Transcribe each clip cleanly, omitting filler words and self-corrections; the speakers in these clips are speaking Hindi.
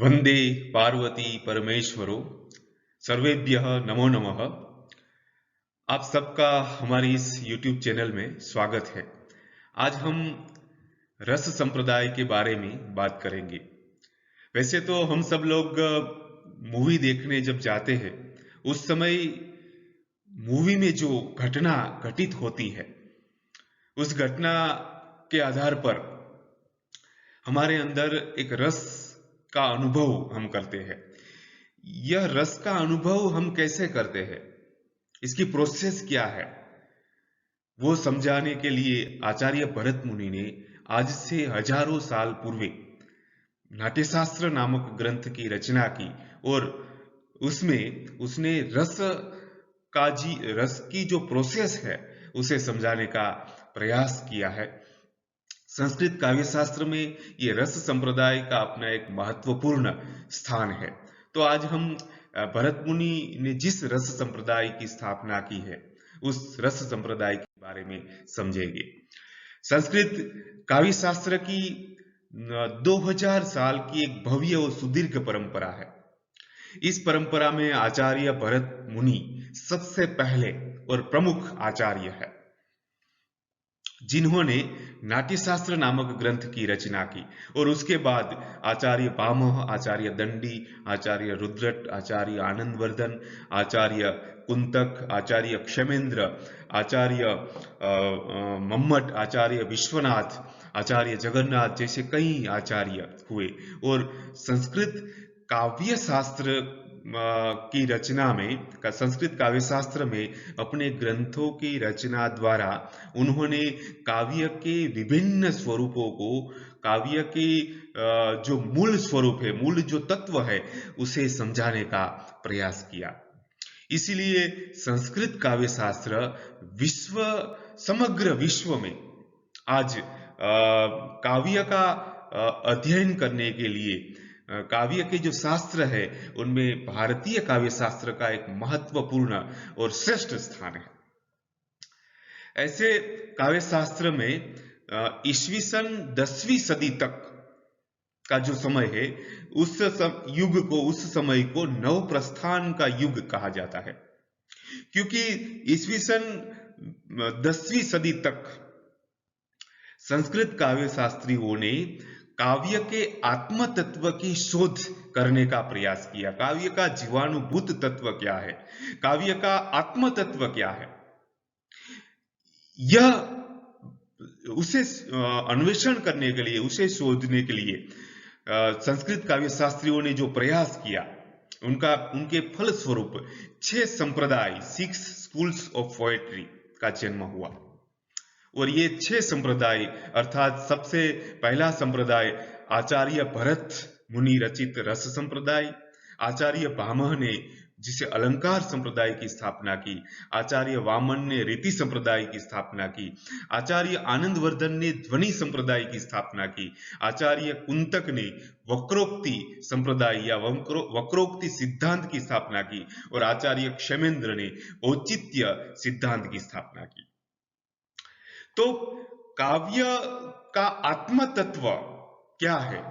वंदे पार्वती परमेश्वरो सर्वेभ्यः नमो नमः। आप सबका हमारे इस YouTube चैनल में स्वागत है। आज हम रस संप्रदाय के बारे में बात करेंगे। वैसे तो हम सब लोग मूवी देखने जब जाते हैं उस समय मूवी में जो घटना घटित होती है उस घटना के आधार पर हमारे अंदर एक रस का अनुभव हम करते हैं। यह रस का अनुभव हम कैसे करते हैं, इसकी प्रोसेस क्या है, वो समझाने के लिए आचार्य भरत मुनि ने आज से हजारों साल पूर्व नाट्यशास्त्र नामक ग्रंथ की रचना की और उसमें उसने रस की जो प्रोसेस है उसे समझाने का प्रयास किया है। संस्कृत काव्य शास्त्र में ये रस संप्रदाय का अपना एक महत्वपूर्ण स्थान है। तो आज हम भरत मुनि ने जिस रस संप्रदाय की स्थापना की है उस रस संप्रदाय के बारे में समझेंगे। संस्कृत काव्य शास्त्र की 2000 साल की एक भव्य और सुदीर्घ परंपरा है। इस परंपरा में आचार्य भरत मुनि सबसे पहले और प्रमुख आचार्य है जिन्होंने नाट्यशास्त्र नामक ग्रंथ की रचना की और उसके बाद आचार्य भामह, आचार्य दंडी, आचार्य रुद्रट, आचार्य आनंदवर्धन, आचार्य कुंतक, आचार्य क्षेमेंद्र, आचार्य मम्मट, आचार्य विश्वनाथ, आचार्य जगन्नाथ जैसे कई आचार्य हुए और संस्कृत काव्य शास्त्र की रचना में संस्कृत काव्य शास्त्र में अपने ग्रंथों की रचना द्वारा उन्होंने काव्य के विभिन्न स्वरूपों को, काव्य के जो मूल स्वरूप है, मूल जो तत्व है, उसे समझाने का प्रयास किया। इसीलिए संस्कृत काव्य शास्त्र समग्र विश्व में आज काव्य का अध्ययन करने के लिए काव्य के जो शास्त्र है उनमें भारतीय काव्य शास्त्र का एक महत्वपूर्ण और श्रेष्ठ स्थान है। ऐसे काव्य शास्त्र में ईस्वी सन 10वीं सदी तक का जो समय है उस समय को नवप्रस्थान का युग कहा जाता है, क्योंकि ईस्वी सन 10वीं सदी तक संस्कृत काव्य शास्त्रियों ने काव्य के आत्म तत्व की शोध करने का प्रयास किया। काव्य का जीवाणुभूत तत्व क्या है, काव्य का आत्म तत्व क्या है, यह उसे अन्वेषण करने के लिए, उसे शोधने के लिए संस्कृत काव्य शास्त्रियों ने जो प्रयास किया उनके फल स्वरूप 6 संप्रदाय, 6 स्कूल्स ऑफ पोएट्री का जन्म हुआ। और ये 6 संप्रदाय अर्थात सबसे पहला संप्रदाय आचार्य भरत मुनि रचित रस संप्रदाय, आचार्य भामह ने जिसे अलंकार संप्रदाय की स्थापना की, आचार्य वामन ने रीति संप्रदाय की स्थापना की, आचार्य आनंदवर्धन ने ध्वनि संप्रदाय की स्थापना की, आचार्य कुंतक ने वक्रोक्ति संप्रदाय या वक्रोक्ति सिद्धांत की स्थापना की और आचार्य क्षेमेंद्र ने औचित्य सिद्धांत की स्थापना की। तो काव्य का आत्म तत्व क्या है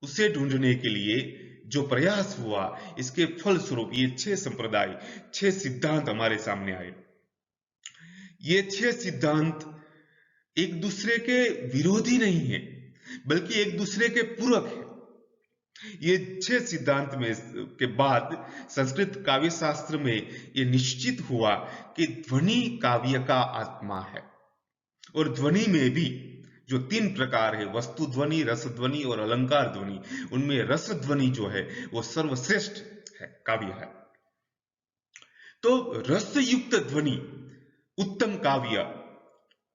उसे ढूंढने के लिए जो प्रयास हुआ, इसके फलस्वरूप ये 6 संप्रदाय, 6 सिद्धांत हमारे सामने आए। ये 6 सिद्धांत एक दूसरे के विरोधी नहीं है, बल्कि एक दूसरे के पूरक है। ये 6 सिद्धांत में के बाद संस्कृत काव्य शास्त्र में ये निश्चित हुआ कि ध्वनि काव्य का आत्मा है और ध्वनि में भी जो 3 प्रकार है, वस्तु ध्वनि, रस ध्वनि और अलंकार ध्वनि, उनमें रस ध्वनि जो है वो सर्वश्रेष्ठ है, काव्य है। तो रस युक्त ध्वनि उत्तम काव्य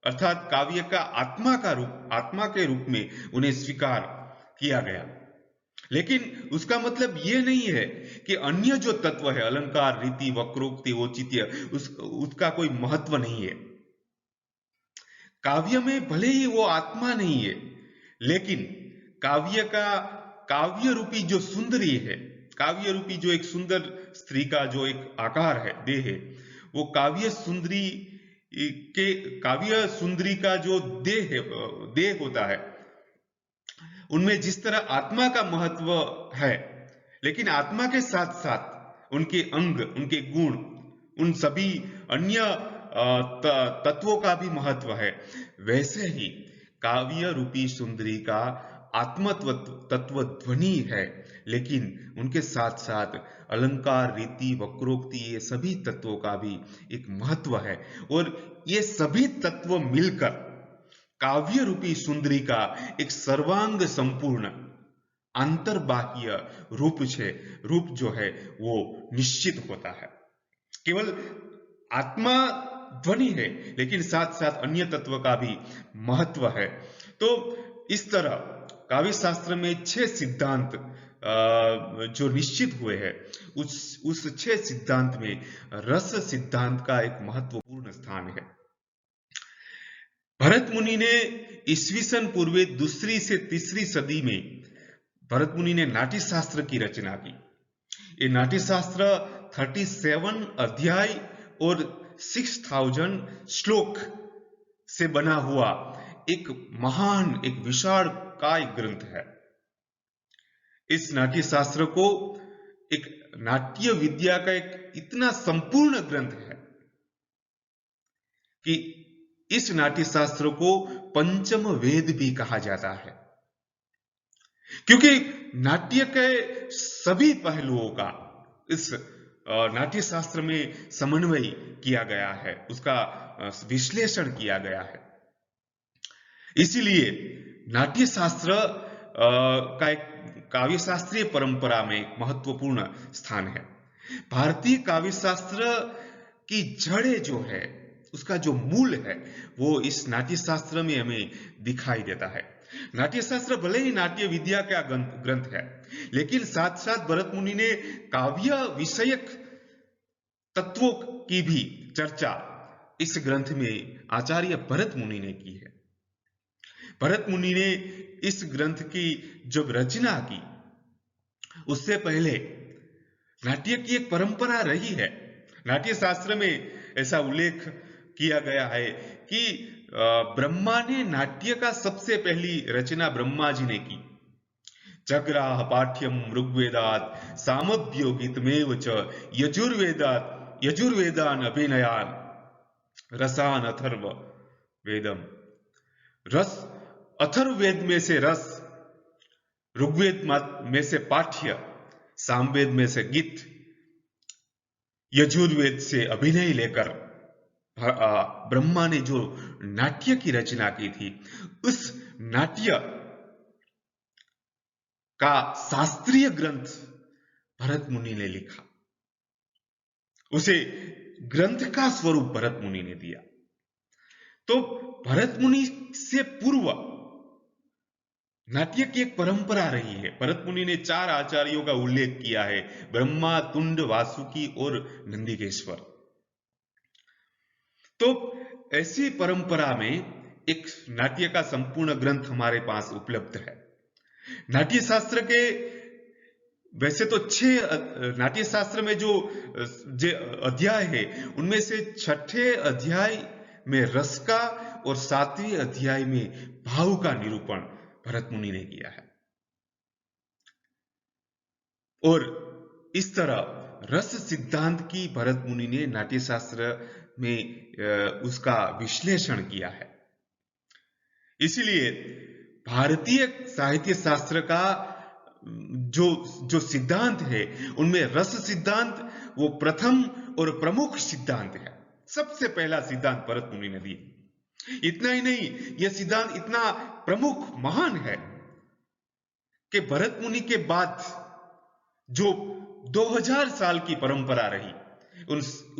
अर्थात काव्य का आत्मा के रूप में उन्हें स्वीकार किया गया। लेकिन उसका मतलब ये नहीं है कि अन्य जो तत्व है, अलंकार, रीति, वक्रोक्ति, औचित्य, उसका कोई महत्व नहीं है। काव्य में भले ही वो आत्मा नहीं है, लेकिन काव्य रूपी जो सुंदरी है, काव्य रूपी जो एक सुंदर स्त्री का जो एक आकार है, देह है, वो काव्य सुंदरी का जो देह होता है उनमें जिस तरह आत्मा का महत्व है, लेकिन आत्मा के साथ साथ उनके अंग, उनके गुण, उन सभी अन्य तत्वों का भी महत्व है, वैसे ही काव्य रूपी सुंदरी का आत्म तत्व ध्वनि है, लेकिन उनके साथ साथ अलंकार, रीति, वक्रोक्ति, ये सभी तत्वों का भी एक महत्व है। और ये सभी तत्व मिलकर काव्य रूपी सुंदरी का एक सर्वांग संपूर्ण अंतर्बाह्य रूप जो है वो निश्चित होता है। केवल आत्मा ध्वनि है, लेकिन साथ साथ अन्य तत्व का भी महत्व है। तो इस तरह काव्य शास्त्र में 6 सिद्धांत जो निश्चित हुए हैं, उस 6 सिद्धांत में रस सिद्धांत का एक महत्वपूर्ण स्थान है। भरत मुनि ने ईस्वीसन पूर्व 2री से 3री सदी में भरत मुनि ने नाट्य शास्त्र की रचना की। ये नाट्य शास्त्र 37 अध्याय और 6000 श्लोक से बना हुआ एक महान, एक विशाल काय ग्रंथ है। इस नाट्य शास्त्र को एक नाट्य विद्या का एक इतना संपूर्ण ग्रंथ है कि इस नाट्य शास्त्र को पंचम वेद भी कहा जाता है, क्योंकि नाट्य के सभी पहलुओं का इस नाट्य शास्त्र में समन्वय किया गया है, उसका विश्लेषण किया गया है। इसीलिए नाट्य शास्त्र का एक काव्य शास्त्रीय परंपरा में एक महत्वपूर्ण स्थान है। भारतीय काव्य शास्त्र की जड़ें जो है, उसका जो मूल है, वो इस नाट्य शास्त्र में हमें दिखाई देता है। नाट्य शास्त्र भले ही नाट्य विद्या का ग्रंथ है, लेकिन साथ साथ भरत मुनि ने काव्य विषयक तत्वों की भी चर्चा इस ग्रंथ में आचार्य भरत मुनि ने की है। भरत मुनि ने इस ग्रंथ की जब रचना की, उससे पहले नाट्य की एक परंपरा रही है। नाट्य शास्त्र में ऐसा उल्लेख किया गया है कि ब्रह्मा ने नाट्य का सबसे पहली रचना ब्रह्मा जी ने की। जग्राह पाठ्यम ऋग्वेदात सामभ्यो गीतमेव च यजुर्वेदान अभिनयान रसान अथर्व वेदम। रस अथर्ववेद में से रस, ऋग्वेद में से पाठ्य, सामवेद में से गीत, यजुर्वेद से अभिनय लेकर ब्रह्मा ने जो नाट्य की रचना की थी, उस नाट्य का शास्त्रीय ग्रंथ भरत मुनि ने लिखा। उसे ग्रंथ का स्वरूप भरत मुनि ने दिया। तो भरत मुनि से पूर्व नाट्य की एक परंपरा रही है। भरत मुनि ने 4 आचार्यों का उल्लेख किया है, ब्रह्मा, तुंड, वासुकी और नंदिकेश्वर। तो ऐसी परंपरा में एक नाट्य का संपूर्ण ग्रंथ हमारे पास उपलब्ध है। नाट्य शास्त्र के वैसे तो 6 नाट्य शास्त्र में जो अध्याय है, उनमें से 6ठे अध्याय में रस का और 7वें अध्याय में भाव का निरूपण भरत मुनि ने किया है। और इस तरह रस सिद्धांत की भरत मुनि ने नाट्य शास्त्र में उसका विश्लेषण किया है। इसलिए भारतीय साहित्य शास्त्र का जो सिद्धांत है, उनमें रस सिद्धांत वो प्रथम और प्रमुख सिद्धांत है। सबसे पहला सिद्धांत भरत मुनि ने दिया। इतना ही नहीं, यह सिद्धांत इतना प्रमुख, महान है कि भरत मुनि के बाद जो 2000 साल की परंपरा रही,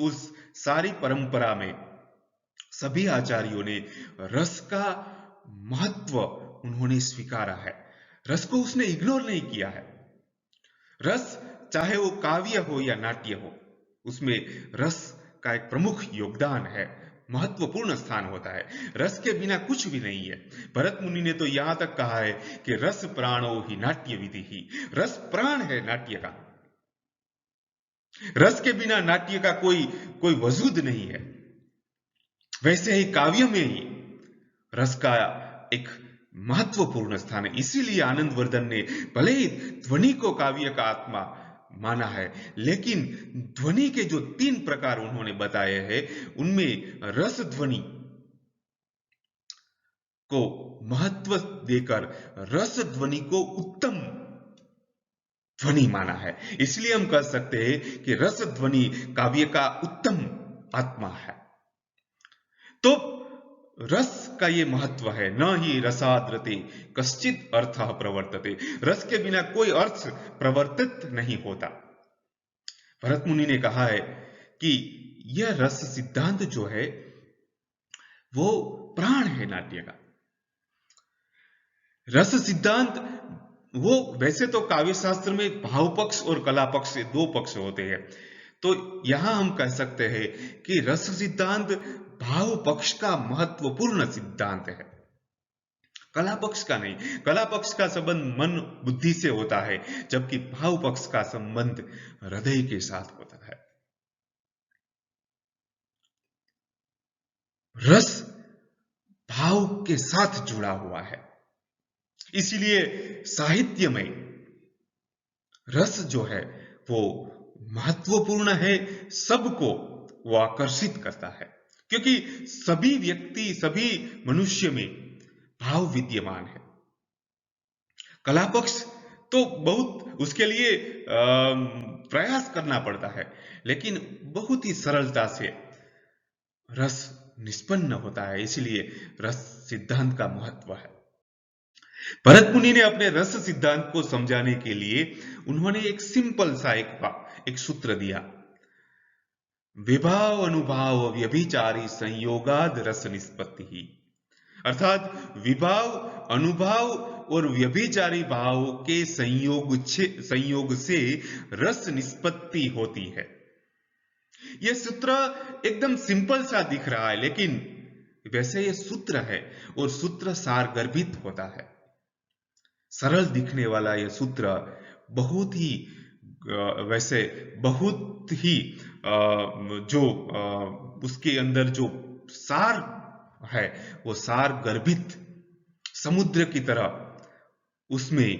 उस सारी परंपरा में सभी आचार्यों ने रस का महत्व उन्होंने स्वीकारा है। रस को उसने इग्नोर नहीं किया है। रस चाहे वो काव्य हो या नाट्य हो, उसमें रस का एक प्रमुख योगदान है, महत्वपूर्ण स्थान होता है। रस के बिना कुछ भी नहीं है। भरत मुनि ने तो यहां तक कहा है कि रस प्राणो ही नाट्य विधि ही। रस प्राण है नाट्य का। रस के बिना नाट्य का कोई वजूद नहीं है। वैसे ही काव्य में ही रस का एक महत्वपूर्ण स्थान है। इसीलिए आनंदवर्धन ने भले ही ध्वनि को काव्य का आत्मा माना है, लेकिन ध्वनि के जो 3 प्रकार उन्होंने बताए हैं, उनमें रस ध्वनि को महत्व देकर रस ध्वनि को उत्तम ध्वनि माना है। इसलिए हम कह सकते हैं कि रस ध्वनि काव्य का उत्तम आत्मा है। तो रस का ये महत्व है, न ही रसाद्रते कश्चित अर्थ प्रवर्तते। रस के बिना कोई अर्थ प्रवर्तित नहीं होता। भरत मुनि ने कहा है कि यह रस सिद्धांत जो है वो प्राण है नाट्य का। रस सिद्धांत वो, वैसे तो काव्य शास्त्र में भाव पक्ष और कला पक्ष से 2 पक्ष होते हैं, तो यहां हम कह सकते हैं कि रस सिद्धांत भाव पक्ष का महत्वपूर्ण सिद्धांत है, कला पक्ष का नहीं। कला पक्ष का संबंध मन बुद्धि से होता है, जबकि भाव पक्ष का संबंध हृदय के साथ होता है। रस भाव के साथ जुड़ा हुआ है, इसीलिए साहित्य में रस जो है वो महत्वपूर्ण है, सबको वो आकर्षित करता है, क्योंकि सभी व्यक्ति, सभी मनुष्य में भाव विद्यमान है। कला पक्ष तो बहुत उसके लिए प्रयास करना पड़ता है, लेकिन बहुत ही सरलता से रस निष्पन्न होता है, इसलिए रस सिद्धांत का महत्व है। भरत मुनि ने अपने रस सिद्धांत को समझाने के लिए उन्होंने एक सिंपल सा एक सूत्र दिया, विभाव अनुभाव व्यभिचारी संयोगाद रस निष्पत्ति ही। अर्थात विभाव, अनुभाव और व्यभिचारी भाव के संयोग से रस निष्पत्ति होती है। यह सूत्र एकदम सिंपल सा दिख रहा है, लेकिन वैसे यह सूत्र है और सूत्र सार गर्भित होता है। सरल दिखने वाला यह सूत्र बहुत ही वैसे बहुत ही जो उसके अंदर जो सार है वो सार गर्भित समुद्र की तरह उसमें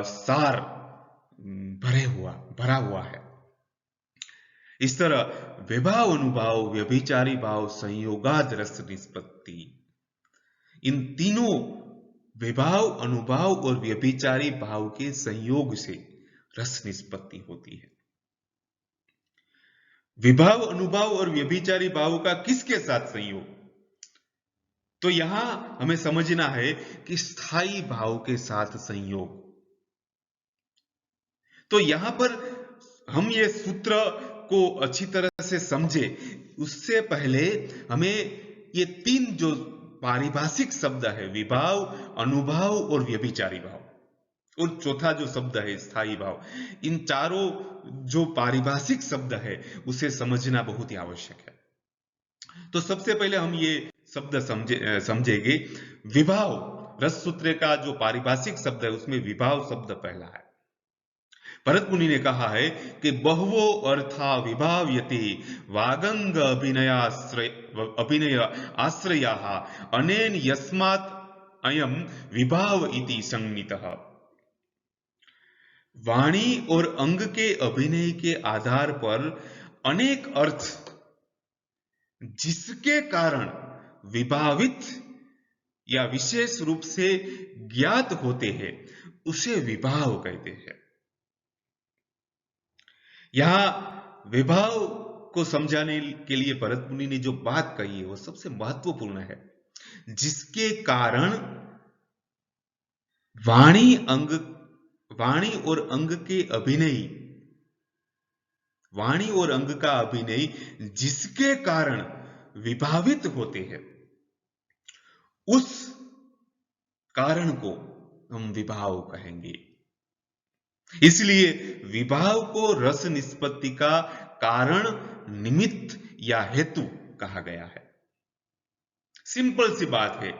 सार भरा हुआ है। इस तरह विभाव अनुभाव व्यभिचारी भाव संयोगाद रस निष्पत्ति, इन तीनों विभाव अनुभाव और व्यभिचारी भाव के संयोग से रस निष्पत्ति होती है। विभाव अनुभाव और व्यभिचारी भाव का किसके साथ संयोग? तो यहां हमें समझना है कि स्थायी भाव के साथ संयोग। तो यहां पर हम ये सूत्र को अच्छी तरह से समझे, उससे पहले हमें ये 3 जो पारिभाषिक शब्द है, विभाव, अनुभाव और व्यभिचारी भाव, और चौथा जो शब्द है स्थायी भाव, इन चारों जो पारिभाषिक शब्द है उसे समझना बहुत ही आवश्यक है। तो सबसे पहले हम ये शब्द समझेंगे विभाव। रस सूत्र का जो पारिभाषिक शब्द है उसमें विभाव शब्द पहला है। भरत मुनि ने कहा है कि बहवो अर्था विभाव्यते वागंग अभिनय आश्रयाः अनेन यस्मात् अयम विभाव इति संज्ञितः। वाणी और अंग के अभिनय के आधार पर अनेक अर्थ जिसके कारण विभावित या विशेष रूप से ज्ञात होते हैं उसे विभाव कहते हैं। यहां विभाव को समझाने के लिए भरत मुनि ने जो बात कही है वो सबसे महत्वपूर्ण है, जिसके कारण वाणी और अंग के अभिनय, वाणी और अंग का अभिनय जिसके कारण विभावित होते हैं, उस कारण को हम विभाव कहेंगे। इसलिए विभाव को रस निष्पत्ति का कारण, निमित्त या हेतु कहा गया है। सिंपल सी बात है।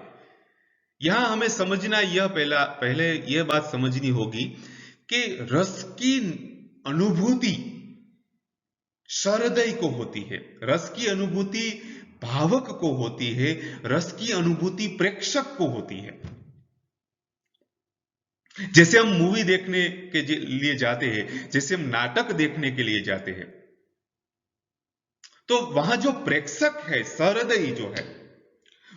यहां हमें समझना यह पहले यह बात समझनी होगी कि रस की अनुभूति सहृदय को होती है, रस की अनुभूति भावक को होती है, रस की अनुभूति प्रेक्षक को होती है। जैसे हम मूवी देखने के लिए जाते हैं, जैसे हम नाटक देखने के लिए जाते हैं, तो वहां जो प्रेक्षक है, सहृदयी जो है,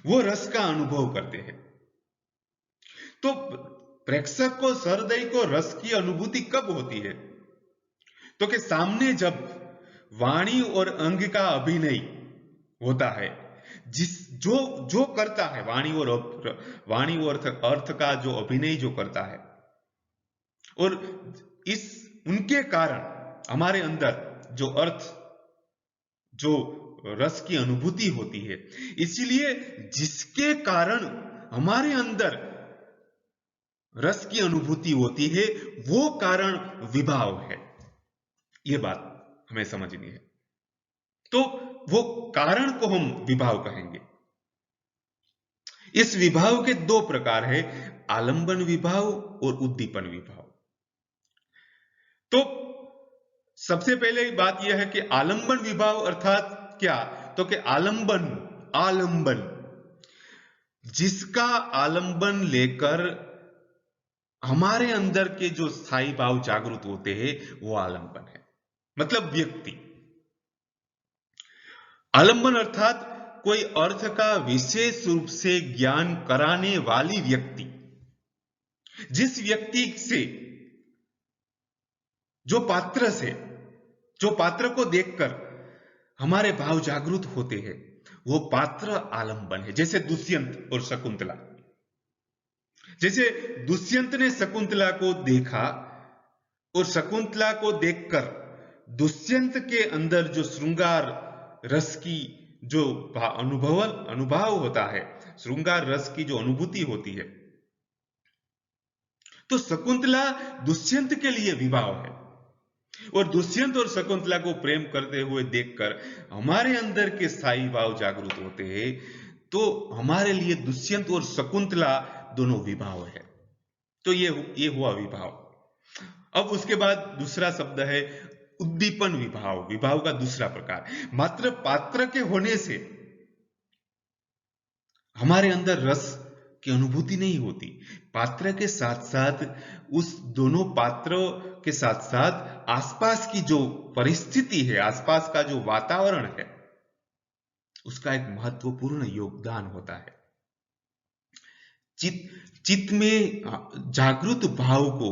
वो रस का अनुभव करते हैं। तो प्रेक्षक को, सहृदयी को रस की अनुभूति कब होती है? तो कि सामने जब वाणी और अंग का अभिनय होता है, जिस जो जो करता है, वाणी और अर्थ का जो अभिनय जो करता है, और इस उनके कारण हमारे अंदर जो अर्थ, जो रस की अनुभूति होती है, इसीलिए जिसके कारण हमारे अंदर रस की अनुभूति होती है, वो कारण विभाव है। ये बात हमें समझनी है। तो वो कारण को हम विभाव कहेंगे। इस विभाव के दो प्रकार है, आलंबन विभाव और उद्दीपन विभाव। तो सबसे पहले बात यह है कि आलंबन विभाव अर्थात क्या? तो कि आलंबन, आलंबन, जिसका आलंबन लेकर हमारे अंदर के जो स्थायी भाव जागृत होते हैं, वो आलंबन है। मतलब व्यक्ति। आलंबन अर्थात कोई अर्थ का विशेष रूप से ज्ञान कराने वाली व्यक्ति, जिस व्यक्ति से, जो पात्र से, जो पात्र को देखकर हमारे भाव जागृत होते हैं, वो पात्र आलंबन है। जैसे दुष्यंत और शकुंतला। जैसे दुष्यंत ने शकुंतला को देखा और शकुंतला को देखकर दुष्यंत के अंदर जो श्रृंगार रस की जो अनुभव होता है, श्रृंगार रस की जो अनुभूति होती है, तो शकुंतला दुष्यंत के लिए विवाह है। और दुष्यंत और शकुंतला को प्रेम करते हुए देखकर हमारे अंदर के स्थायी भाव जागृत होते हैं, तो हमारे लिए दुष्यंत और शकुंतला दोनों विभाव है। तो ये हुआ विभाव। अब उसके बाद दूसरा शब्द है उद्दीपन विभाव। विभाव का दूसरा प्रकार, मात्र पात्र के होने से हमारे अंदर रस की अनुभूति नहीं होती। पात्र के साथ साथ, उस दोनों पात्रों के साथ साथ आसपास की जो परिस्थिति है, आसपास का जो वातावरण है, उसका एक महत्वपूर्ण योगदान होता है। चित्त में जागृत भाव को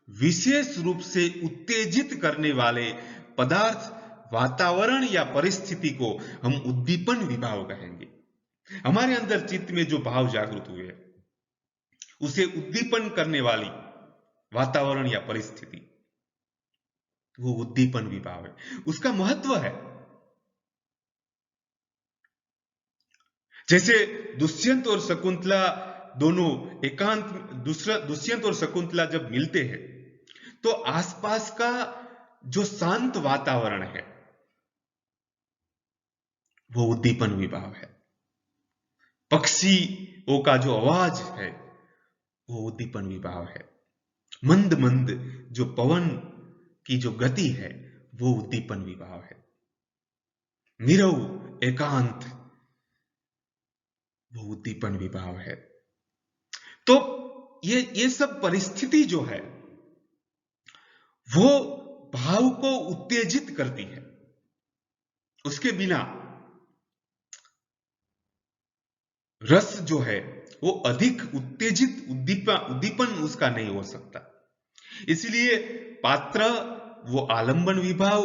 विशेष रूप से उत्तेजित करने वाले पदार्थ, वातावरण या परिस्थिति को हम उद्दीपन विभाव कहेंगे। हमारे अंदर चित्त में जो भाव जागृत हुए, उसे उद्दीपन करने वाली वातावरण या परिस्थिति, वो उद्दीपन विभाव है। उसका महत्व है। जैसे दुष्यंत और शकुंतला दोनों एकांत, दुष्यंत और शकुंतला जब मिलते हैं, तो आसपास का जो शांत वातावरण है, वो उद्दीपन विभाव है। पक्षियों का जो आवाज है, वो उद्दीपन विभाव है। मंद मंद जो पवन की जो गति है, वो उद्दीपन विभाव है। नीरव एकांत, वो उद्दीपन विभाव है। तो ये सब परिस्थिति जो है, वो भाव को उत्तेजित करती है। उसके बिना रस जो है वो अधिक उत्तेजित, उद्दीपन उसका नहीं हो सकता। इसलिए पात्र वो आलंबन विभाव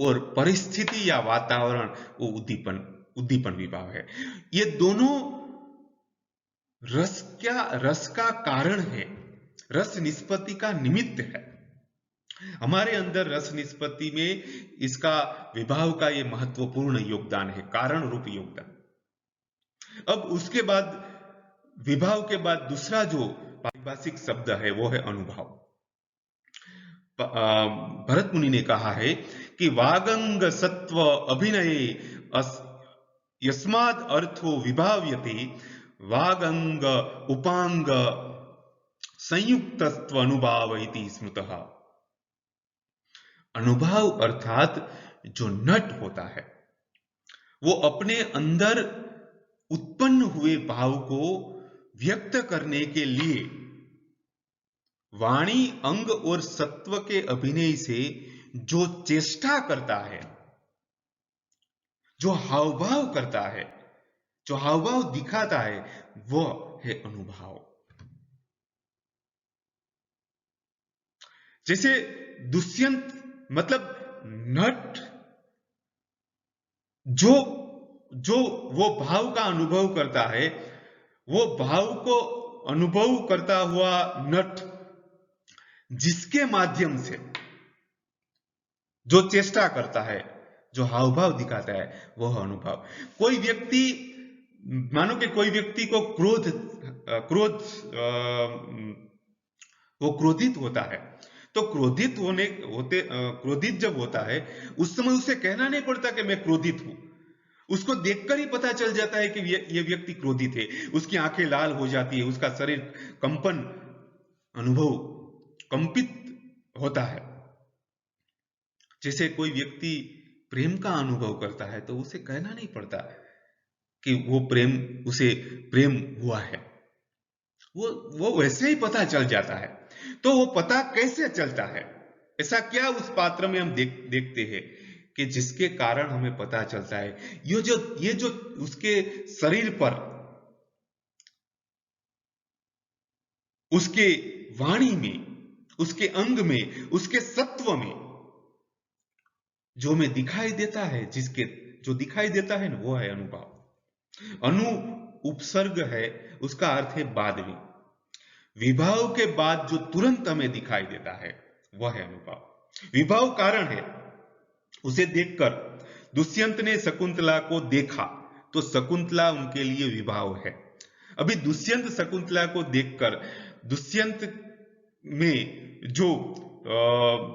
और परिस्थिति या वातावरण वो उद्दीपन विभाव है। ये दोनों रस का कारण है, रस निष्पत्ति का निमित्त है। हमारे अंदर रस निष्पत्ति में इसका, विभाव का ये महत्वपूर्ण योगदान है, कारण रूप योगदान। अब उसके बाद, विभाव के बाद दूसरा जो पारिभाषिक शब्द है, वो है अनुभव। भरत मुनि ने कहा है कि वागंग सत्व अभिनये यस्माद् अर्थो विभाव्यते वागंग उपांग संयुक्तत्व अनुभाव इति स्मृतः। अनुभव अर्थात जो नट होता है, वो अपने अंदर उत्पन्न हुए भाव को व्यक्त करने के लिए वाणी, अंग और सत्व के अभिनय से जो चेष्टा करता है, जो हाव भाव करता है, जो हाव भाव दिखाता है, वह है अनुभाव। जैसे दुष्यंत मतलब नट, जो जो वो भाव का अनुभव करता है, वो भाव को अनुभव करता हुआ नट जिसके माध्यम से जो चेष्टा करता है, जो हाव भाव दिखाता है, वह अनुभव। कोई व्यक्ति, मानो कि कोई व्यक्ति को क्रोध क्रोध वो क्रोधित होता है, तो क्रोधित क्रोधित जब होता है, उस समय उसे कहना नहीं पड़ता कि मैं क्रोधित हूं। उसको देखकर ही पता चल जाता है कि ये व्यक्ति क्रोधित है। उसकी आंखें लाल हो जाती है, उसका शरीर कंपन अनुभव कंपित होता है। जैसे कोई व्यक्ति प्रेम का अनुभव करता है तो उसे कहना नहीं पड़ता कि वो प्रेम, उसे प्रेम हुआ है, वो वैसे ही पता चल जाता है। तो वो पता कैसे चलता है? ऐसा क्या उस पात्र में हम देखते हैं कि जिसके कारण हमें पता चलता है? ये जो उसके शरीर पर, उसके वाणी में, उसके अंग में, उसके सत्व में जो हमें दिखाई देता है, जो दिखाई देता है ना, वो है अनुभाव। अनु उपसर्ग है, उसका अर्थ है बाद में। विभाव के बाद जो तुरंत हमें दिखाई देता है, वह है अनुभाव। विभाव कारण है। उसे देखकर दुष्यंत ने शकुंतला को देखा तो शकुंतला उनके लिए विभाव है। अभी दुष्यंत शकुंतला को देखकर दुष्यंत में जो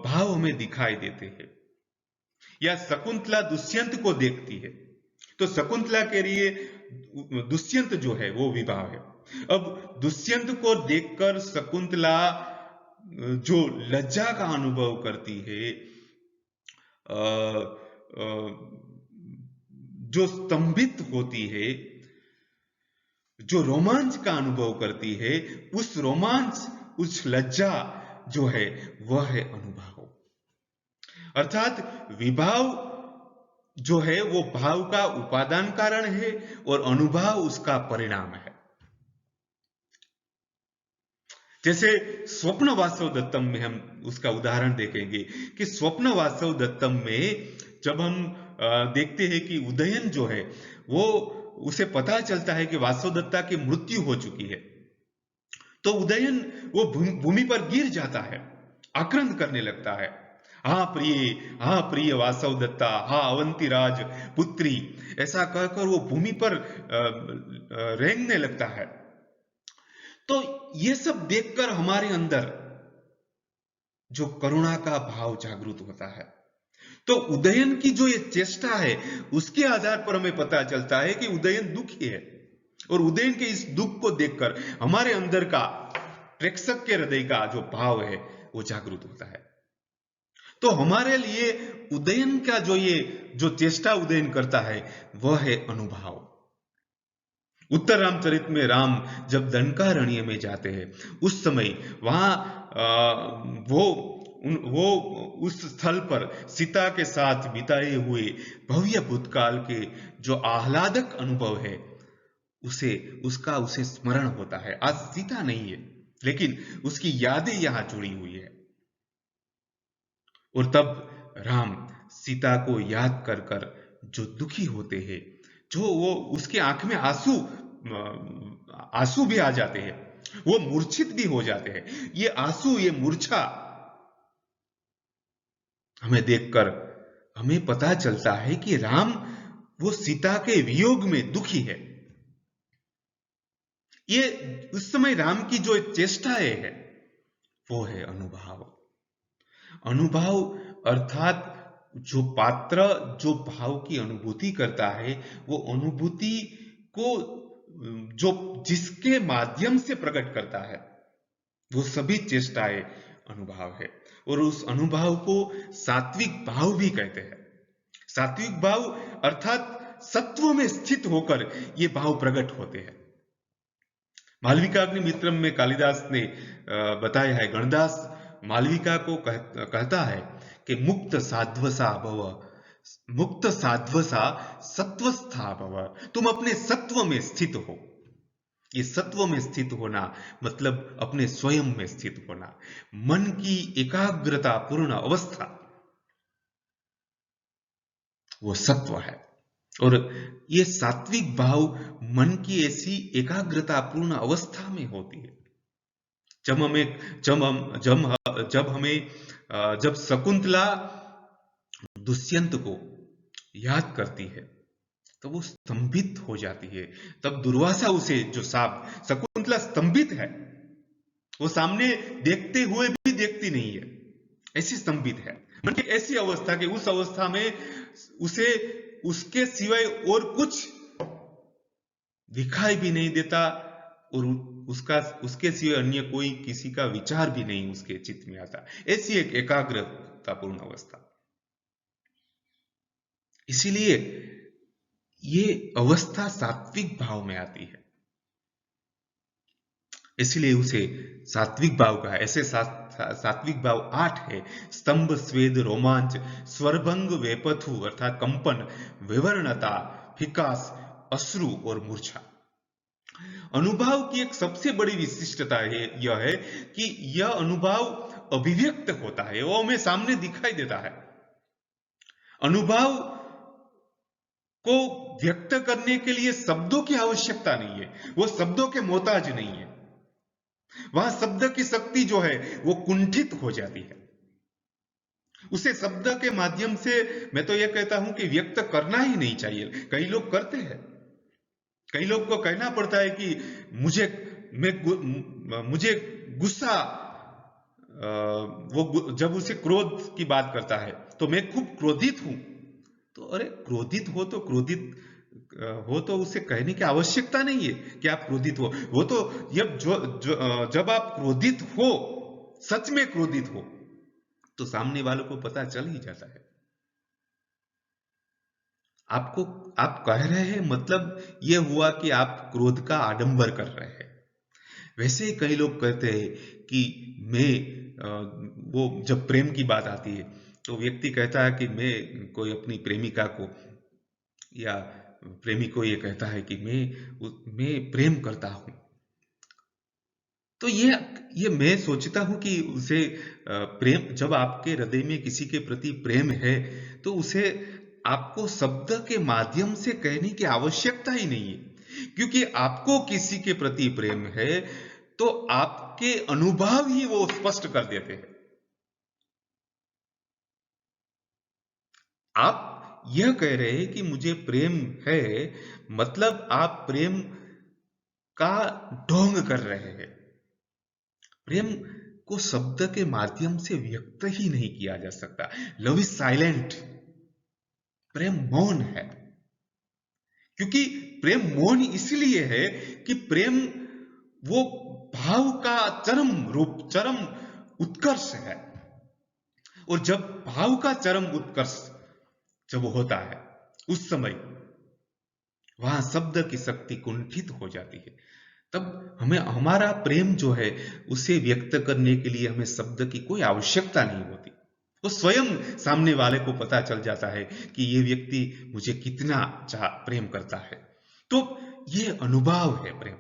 भाव हमें दिखाई देते हैं, या शकुंतला दुष्यंत को देखती है तो शकुंतला के लिए दुष्यंत जो है वो विवाह है। अब दुष्यंत को देखकर शकुंतला जो लज्जा का अनुभव करती है, जो स्तंभित होती है, जो रोमांच का अनुभव करती है, उस रोमांच, उस लज्जा जो है वह है अनुभाव। अर्थात विभाव जो है वो भाव का उपादान कारण है और अनुभाव उसका परिणाम है। जैसे स्वप्न वासव दत्तम में हम उसका उदाहरण देखेंगे कि स्वप्न वासव दत्तम में जब हम देखते हैं कि उदयन जो है वो, उसे पता चलता है कि वासव दत्ता की मृत्यु हो चुकी है, तो उदयन वो भूमि पर गिर जाता है, आक्रंद करने लगता है, हाँ प्रिय वासव दत्ता, हाँ अवंती राज पुत्री, ऐसा कहकर वो भूमि पर रेंगने लगता है। तो ये सब देखकर हमारे अंदर जो करुणा का भाव जागृत होता है। तो उदयन की जो ये चेष्टा है, उसके आधार पर हमें पता चलता है कि उदयन दुखी है, और उदयन के इस दुख को देखकर हमारे अंदर का, प्रेक्षक के हृदय का जो भाव है वो जागृत होता है। तो हमारे लिए उदयन का जो चेष्टा उदयन करता है वह है अनुभाव। उत्तर रामचरित में राम जब दंडकारण्य में जाते हैं, उस समय वहां वो उस स्थल पर सीता के साथ बिताए हुए भव्य भूतकाल के जो आह्लादक अनुभव है, उसे स्मरण होता है। आज सीता नहीं है, लेकिन उसकी यादें यहां जुड़ी हुई है। और तब राम सीता को याद कर कर जो दुखी होते हैं, जो वो उसके आंख में आंसू भी आ जाते हैं, वो मूर्छित भी हो जाते हैं। ये आंसू, ये मूर्छा हमें देखकर हमें पता चलता है कि राम वो सीता के वियोग में दुखी है। ये उस समय राम की जो चेष्टाएं है वो है अनुभाव। अनुभाव अर्थात जो पात्र जो भाव की अनुभूति करता है, वो अनुभूति को जो जिसके माध्यम से प्रकट करता है, वो सभी चेष्टाएं अनुभाव है। और उस अनुभाव को सात्विक भाव भी कहते हैं। सात्विक भाव अर्थात सत्व में स्थित होकर ये भाव प्रकट होते हैं। मालविकाग्निमित्रम में कालिदास ने बताया है, गणदास मालविका को कहता है कि मुक्त साध्वसा भव, मुक्त साध्वसा सत्वस्था भव, तुम अपने सत्व में स्थित हो। ये सत्व में स्थित होना मतलब अपने स्वयं में स्थित होना, मन की एकाग्रता पूर्ण अवस्था, वो सत्व है। और ये सात्विक भाव मन की ऐसी एकाग्रता पूर्ण अवस्था में होती है। जब हमें जब हम जब हमें जब शकुंतला दुष्यंत को याद करती है तो वो स्तंभित हो जाती है। तब दुर्वासा उसे जो साप, शकुंतला स्तंभित है, वो सामने देखते हुए भी देखती नहीं है, ऐसी स्तंभित है। मतलब ऐसी अवस्था कि उस अवस्था में उसे उसके सिवाय और कुछ दिखाई भी नहीं देता, और उसके सिवाय अन्य कोई किसी का विचार भी नहीं उसके चित्त में आता। ऐसी एक एकाग्रतापूर्ण अवस्था। इसीलिए ये अवस्था सात्विक भाव में आती है, इसलिए उसे सात्विक भाव कहा। ऐसे सात्विक भाव 8 है: स्तंभ, स्वेद, रोमांच, स्वरभंग, वेपथु अर्थात कंपन, विवरणता, विकास, अश्रु और मूर्छा। अनुभव की एक सबसे बड़ी विशिष्टता है यह है कि यह अनुभव अभिव्यक्त होता है, वो हमें सामने दिखाई देता है। अनुभव को व्यक्त करने के लिए शब्दों की आवश्यकता नहीं है, वो शब्दों के मोहताज नहीं है। वहां शब्द की शक्ति जो है वो कुंठित हो जाती है। उसे शब्द के माध्यम से, मैं तो यह कहता हूं कि व्यक्त करना ही नहीं चाहिए। कई लोग करते हैं, कई लोग को कहना पड़ता है कि मुझे गुस्सा, वो जब उसे क्रोध की बात करता है तो मैं खूब क्रोधित हूं। तो अरे क्रोधित हो तो उसे कहने की आवश्यकता नहीं है कि आप क्रोधित हो। वो तो जब आप क्रोधित हो, सच में क्रोधित हो, तो सामने वालों को पता चल ही जाता है। आप कह रहे हैं मतलब यह हुआ कि आप क्रोध का आडंबर कर रहे हैं। वैसे ही कई लोग कहते हैं कि वो जब प्रेम की बात आती है तो व्यक्ति कहता है कि मैं कोई अपनी प्रेमिका को या प्रेमी को ये कहता है कि मैं प्रेम करता हूं। तो ये मैं सोचता हूं कि उसे प्रेम, जब आपके हृदय में किसी के प्रति प्रेम है तो उसे आपको शब्द के माध्यम से कहने की आवश्यकता ही नहीं है, क्योंकि आपको किसी के प्रति प्रेम है तो आपके अनुभव ही वो स्पष्ट कर देते हैं। आप यह कह रहे हैं कि मुझे प्रेम है, मतलब आप प्रेम का ढोंग कर रहे हैं। प्रेम को शब्द के माध्यम से व्यक्त ही नहीं किया जा सकता। Love is silent. प्रेम मौन है, क्योंकि प्रेम मौन इसलिए है कि प्रेम वो भाव का चरम रूप, चरम उत्कर्ष है। और जब भाव का चरम उत्कर्ष जब होता है उस समय वहां शब्द की शक्ति कुंठित हो जाती है। तब हमें हमारा प्रेम जो है उसे व्यक्त करने के लिए हमें शब्द की कोई आवश्यकता नहीं होती। वो स्वयं सामने वाले को पता चल जाता है कि ये व्यक्ति मुझे कितना प्रेम करता है। तो ये अनुभव है प्रेम।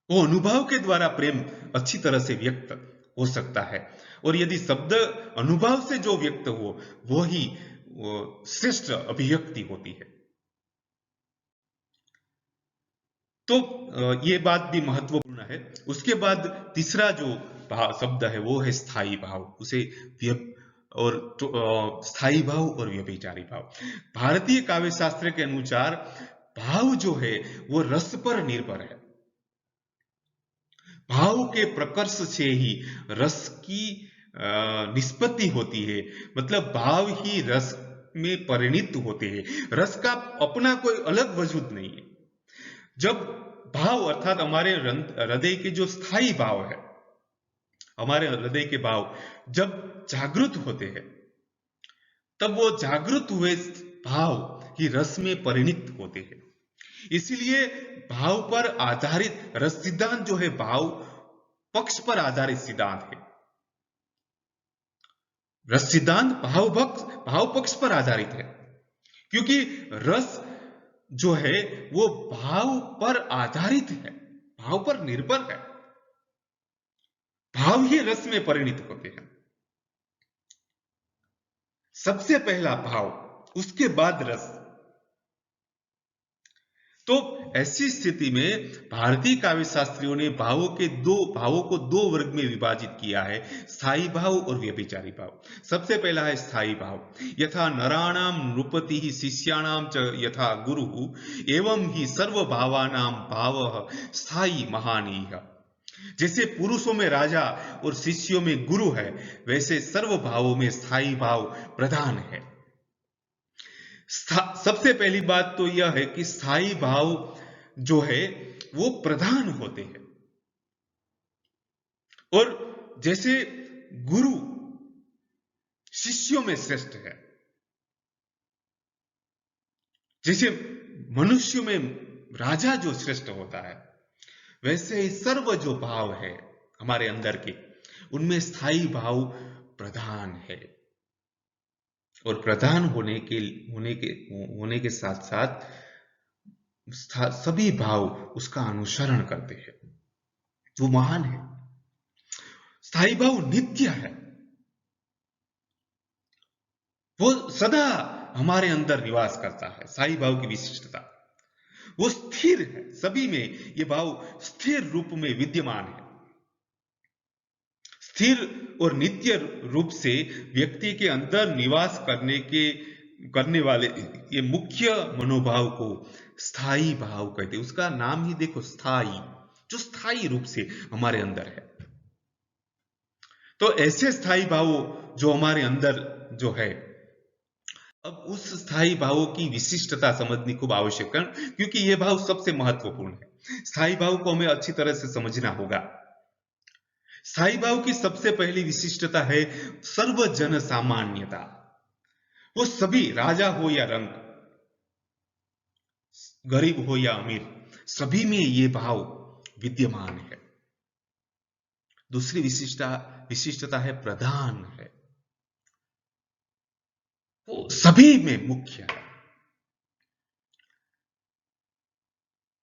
वो अनुभव के द्वारा प्रेम अच्छी तरह से व्यक्त हो सकता है। और यदि शब्द अनुभव से जो व्यक्त हो वो ही श्रेष्ठ अभिव्यक्ति होती है। तो ये बात भी महत्वपूर्ण है। उसके बाद तीसरा जो शब्द है वो है स्थायी भाव। उसे स्थायी भाव और व्यभिचारी भाव। भारतीय काव्य शास्त्र के अनुसार भाव जो है वो रस पर निर्भर है। भाव के प्रकर्ष से ही रस की निष्पत्ति होती है, मतलब भाव ही रस में परिणित होते हैं। रस का अपना कोई अलग वजूद नहीं है। जब भाव अर्थात हमारे हृदय के जो स्थायी भाव है, हमारे हृदय के भाव जब जागृत होते हैं तब वो जागृत हुए भाव ही रस में परिणित होते हैं। इसीलिए भाव पर आधारित रस सिद्धांत जो है भाव पक्ष पर आधारित सिद्धांत है। रस सिद्धांत भाव पक्ष पर आधारित है, क्योंकि रस जो है वो भाव पर आधारित है, भाव पर निर्भर है। भाव ही रस में परिणित होते हैं। सबसे पहला भाव, उसके बाद रस। तो ऐसी स्थिति में भारतीय काव्य शास्त्रियों ने भावों को दो वर्ग में विभाजित किया है, स्थायी भाव और व्यभिचारी भाव। सबसे पहला है स्थायी भाव। यथा नराणाम नृपति शिष्याणाम च यथा गुरु एवं ही सर्व भावानाम भावः स्थायी महानीय। जैसे पुरुषों में राजा और शिष्यों में गुरु है, वैसे सर्व भावों में स्थायी भाव प्रधान है। सबसे पहली बात तो यह है कि स्थायी भाव जो है वो प्रधान होते हैं। और जैसे गुरु शिष्यों में श्रेष्ठ है, जैसे मनुष्यों में राजा जो श्रेष्ठ होता है, वैसे ही सर्व जो भाव है हमारे अंदर के, उनमें स्थायी भाव प्रधान है। और प्रधान होने के साथ साथ सभी भाव उसका अनुसरण करते हैं, वो महान है। स्थायी भाव नित्य है, वो सदा हमारे अंदर निवास करता है। स्थायी भाव की विशिष्टता, वो स्थिर है, सभी में ये भाव स्थिर रूप में विद्यमान है। स्थिर और नित्य रूप से व्यक्ति के अंदर निवास करने वाले ये मुख्य मनोभाव को स्थायी भाव कहते हैं। उसका नाम ही देखो, स्थायी, जो स्थायी रूप से हमारे अंदर है। तो ऐसे स्थायी भाव जो हमारे अंदर जो है, अब उस स्थायी भावों की विशिष्टता समझनी खूब आवश्यक है, क्योंकि यह भाव सबसे महत्वपूर्ण है। स्थायी भाव को हमें अच्छी तरह से समझना होगा। स्थायी भाव की सबसे पहली विशिष्टता है सर्वजन सामान्यता। वो सभी, राजा हो या रंक, गरीब हो या अमीर, सभी में ये भाव विद्यमान है। दूसरी विशिष्टता है प्रधान है, वो सभी में मुख्य है।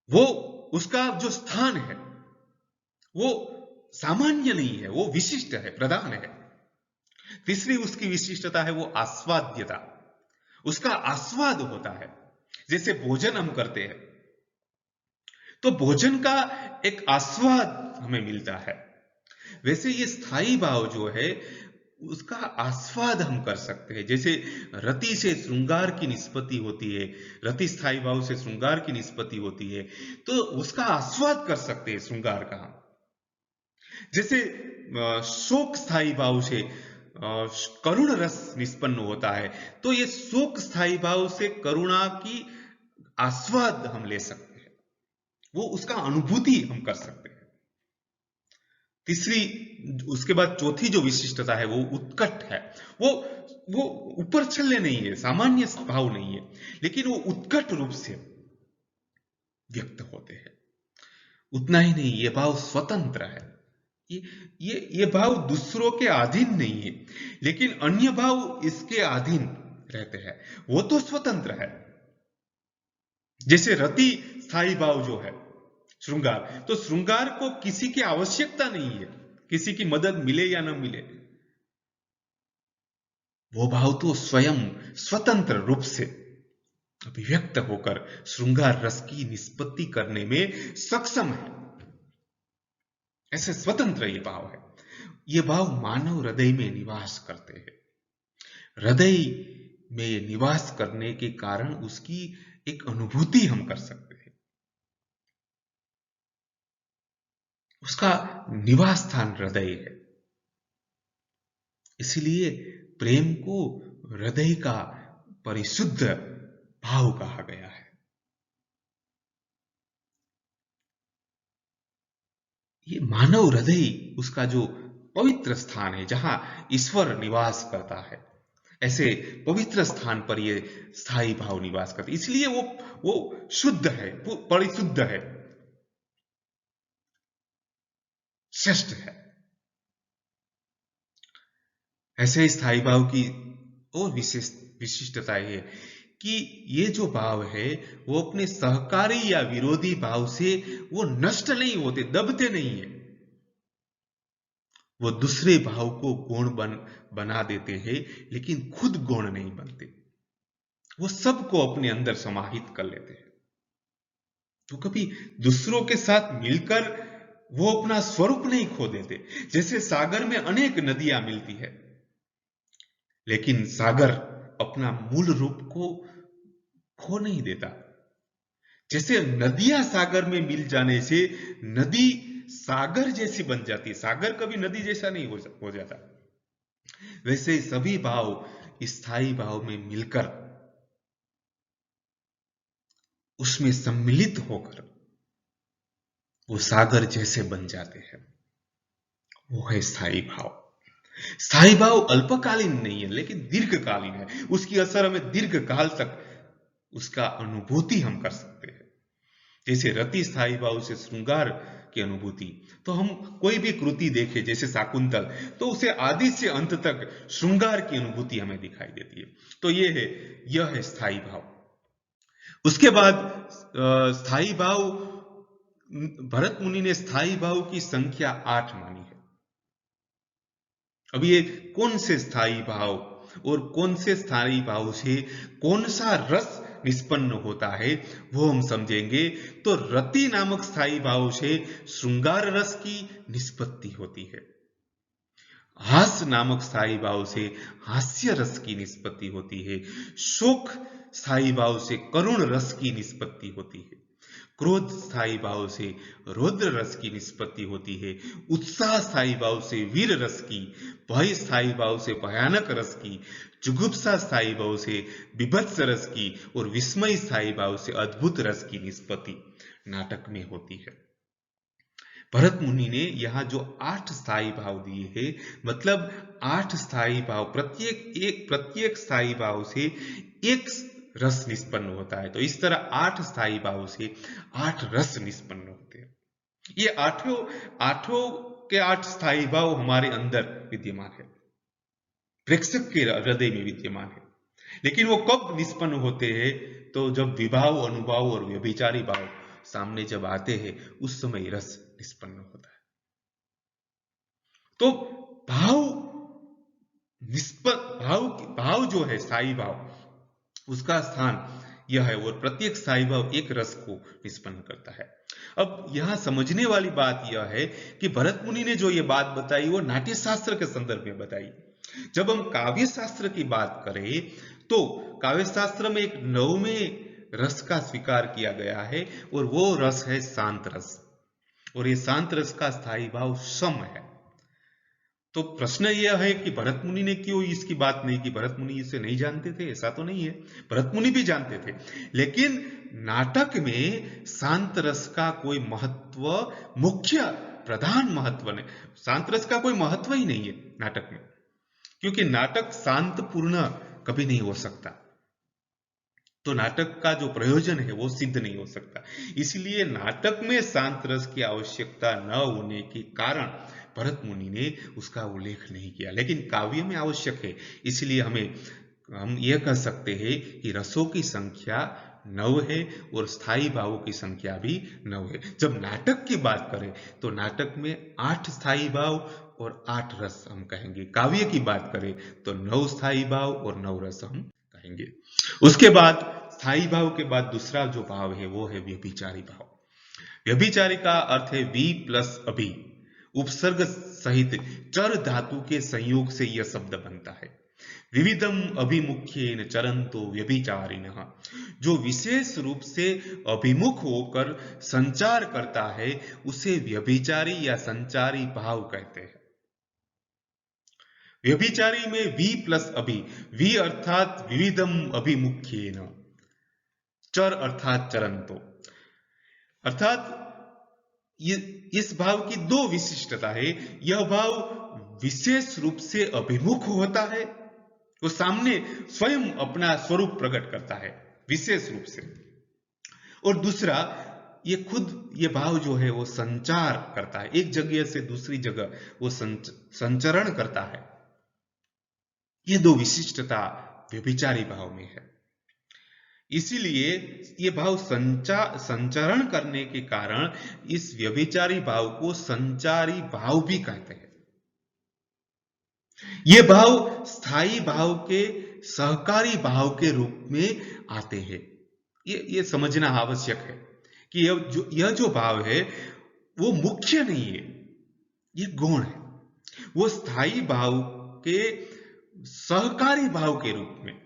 वो उसका जो स्थान है वो सामान्य नहीं है, वो विशिष्ट है, प्रधान है। तीसरी उसकी विशिष्टता है वो आस्वाद्यता। उसका आस्वाद होता है। जैसे भोजन हम करते हैं तो भोजन का एक आस्वाद हमें मिलता है, वैसे ये स्थायी भाव जो है उसका आस्वाद हम कर सकते हैं। जैसे रति से श्रृंगार की निष्पत्ति होती है, रति स्थायी भाव से श्रृंगार की निष्पत्ति होती है, तो उसका आस्वाद कर सकते हैं श्रृंगार का। जैसे शोक स्थायी भाव से करुण रस निष्पन्न होता है, तो ये शोक स्थायी भाव से करुणा की आस्वाद हम ले सकते हैं, वो उसका अनुभूति हम कर सकते हैं। तीसरी, उसके बाद चौथी जो विशिष्टता है वो उत्कट है। वो ऊपर छल्ले नहीं है, सामान्य भाव नहीं है, लेकिन वो उत्कट रूप से व्यक्त होते हैं। उतना ही नहीं, ये भाव स्वतंत्र है। ये भाव दूसरों के अधीन नहीं है, लेकिन अन्य भाव इसके अधीन रहते हैं, वो तो स्वतंत्र है। जैसे रति स्थायी भाव जो है श्रृंगार, तो श्रृंगार को किसी की आवश्यकता नहीं है, किसी की मदद मिले या न मिले, वो भाव तो स्वयं स्वतंत्र रूप से अभिव्यक्त होकर श्रृंगार रस की निष्पत्ति करने में सक्षम है। ऐसे स्वतंत्र ये भाव है। ये भाव मानव हृदय में निवास करते हैं। हृदय में निवास करने के कारण उसकी एक अनुभूति हम कर सकते हैं। उसका निवास स्थान हृदय है। इसलिए प्रेम को हृदय का परिशुद्ध भाव कहा गया है। ये मानव हृदय उसका जो पवित्र स्थान है, जहां ईश्वर निवास करता है, ऐसे पवित्र स्थान पर ये स्थायी भाव निवास करते, इसलिए वो शुद्ध है, वो परिशुद्ध है, श्रेष्ठ है। ऐसे स्थायी भाव की और विशिष्टता ये कि ये जो भाव है वो अपने सहकारी या विरोधी भाव से वो नष्ट नहीं होते, दबते नहीं है। वो दूसरे भाव को गौण बना देते हैं, लेकिन खुद गौण नहीं बनते। वो सबको अपने अंदर समाहित कर लेते हैं। तो कभी दूसरों के साथ मिलकर वो अपना स्वरूप नहीं खो देते। जैसे सागर में अनेक नदियां मिलती है, लेकिन सागर अपना मूल रूप को खो नहीं देता। जैसे नदियां सागर में मिल जाने से नदी सागर जैसी बन जाती है, सागर कभी नदी जैसा नहीं हो जाता। वैसे सभी भाव स्थायी भाव में मिलकर उसमें सम्मिलित होकर वो सागर जैसे बन जाते हैं। वो है स्थायी भाव। स्थायी भाव अल्पकालीन नहीं है, लेकिन दीर्घकालीन है। उसकी असर हमें दीर्घकाल तक उसका अनुभूति हम कर सकते हैं। जैसे रति स्थायी भाव से श्रृंगार की अनुभूति, तो हम कोई भी कृति देखें जैसे शाकुंतल, तो उसे आदि से अंत तक श्रृंगार की अनुभूति हमें दिखाई देती है। तो यह है स्थायी भाव। उसके बाद स्थायी भाव, भरत मुनि ने स्थायी भाव की संख्या 8 मानी है। अब ये कौन से स्थायी भाव और कौन से स्थायी भाव से कौन सा रस निष्पन्न होता है वो हम समझेंगे। तो रति नामक स्थायी भाव से श्रृंगार रस की निष्पत्ति होती है। हास नामक स्थायी भाव से हास्य रस की निष्पत्ति होती है। शोक स्थायी भाव से करुण रस की निष्पत्ति होती है। क्रोध स्थायी भाव से रौद्र रस की निष्पत्ति होती है। उत्साह स्थायी भाव से वीर रस की, भय स्थायी भाव से भयानक रस की, जुगुप्सा स्थायी भाव से बीभत्स रस की और विस्मय स्थायी भाव से अद्भुत रस की निष्पत्ति नाटक में होती है। भरत मुनि ने यहाँ जो 8 स्थायी भाव दिए हैं, मतलब 8 स्थायी भाव, प्रत्येक स्थायी भाव से एक रस निष्पन्न होता है। तो इस तरह 8 स्थायी भाव से 8 रस निष्पन्न होते हैं। ये आठों के 8 स्थायी भाव हमारे अंदर विद्यमान है, प्रेक्षक के हृदय में विद्यमान है। लेकिन वो कब निष्पन्न होते हैं? तो जब विभाव, अनुभाव और व्यभिचारी भाव सामने जब आते हैं, उस समय रस निष्पन्न होता है। तो भाव जो है स्थायी भाव, उसका स्थान यह है और प्रत्येक स्थायी भाव एक रस को निष्पन्न करता है। अब यहां समझने वाली बात यह है कि भरत मुनि ने जो ये बात बताई वो नाट्य शास्त्र के संदर्भ में बताई। जब हम काव्य शास्त्र की बात करें तो काव्य शास्त्र में एक 9वें रस का स्वीकार किया गया है और वो रस है शांत रस। और ये शांत रस का स्थायी भाव सम है। तो प्रश्न यह है कि भरत मुनि ने क्यों इसकी बात नहीं की? भरत मुनि इसे नहीं जानते थे? ऐसा तो नहीं है, भरत मुनि भी जानते थे। लेकिन नाटक में शांत रस का कोई महत्व, मुख्य प्रधान महत्व नहीं, शांत रस का कोई महत्व ही नहीं है नाटक में, क्योंकि नाटक शांतपूर्ण कभी नहीं हो सकता। तो नाटक का जो प्रयोजन है वो सिद्ध नहीं हो सकता। इसलिए नाटक में शांत रस की आवश्यकता न होने के कारण भरत मुनि ने उसका उल्लेख नहीं किया। लेकिन काव्य में आवश्यक है, इसलिए हम यह कह सकते हैं कि रसों की संख्या 9 है और स्थायी भावों की संख्या भी 9 है। जब नाटक की बात करें तो नाटक में 8 स्थायी भाव और 8 रस हम कहेंगे। काव्य की बात करें तो 9 स्थायी भाव और 9 रस हम कहेंगे। उसके बाद स्थायी भाव के बाद दूसरा जो भाव है वो है व्यभिचारी भाव। व्यभिचारी का अर्थ है वी प्लस अभि, उपसर्ग सहित चर धातु के संयोग से यह शब्द बनता है। विविधम अभिमुख्येन चरंतो व्यभिचारिणः, जो विशेष रूप से अभिमुख होकर संचार करता है उसे व्यभिचारी या संचारी भाव कहते हैं। व्यभिचारी में वी प्लस अभि, वी अर्थात विविधम अभिमुख्येन, चर अर्थात चरंतो, अर्थात इस भाव की 2 विशिष्टता है। यह भाव विशेष रूप से अभिमुख होता है वो सामने स्वयं अपना स्वरूप प्रकट करता है विशेष रूप से। और दूसरा, ये भाव जो है वो संचार करता है, एक जगह से दूसरी जगह वो संचरण करता है। ये दो विशिष्टता व्यभिचारी भाव में है। इसीलिए ये भाव संचरण करने के कारण इस व्यभिचारी भाव को संचारी भाव भी कहते हैं। ये भाव स्थायी भाव के सहकारी भाव के रूप में आते हैं। ये समझना आवश्यक है कि यह जो भाव है वो मुख्य नहीं है, ये गौण है। वो स्थायी भाव के सहकारी भाव के रूप में,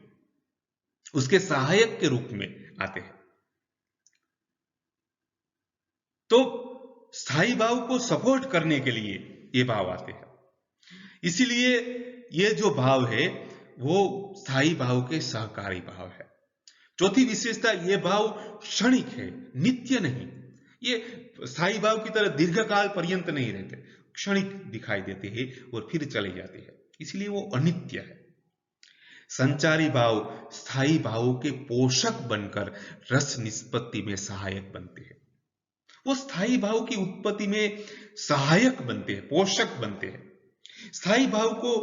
उसके सहायक के रूप में आते हैं। तो स्थायी भाव को सपोर्ट करने के लिए ये भाव आते हैं। इसीलिए ये जो भाव है वो स्थायी भाव के सहकारी भाव है। चौथी विशेषता, ये भाव क्षणिक है, नित्य नहीं। ये स्थायी भाव की तरह दीर्घकाल पर्यंत नहीं रहते, क्षणिक दिखाई देते हैं और फिर चले जाते हैं, इसलिए वो अनित्य है। संचारी भाव स्थायी भावों के पोषक बनकर रस निष्पत्ति में सहायक बनते हैं। वो स्थायी भाव की उत्पत्ति में सहायक बनते हैं, पोषक बनते हैं। स्थायी भाव को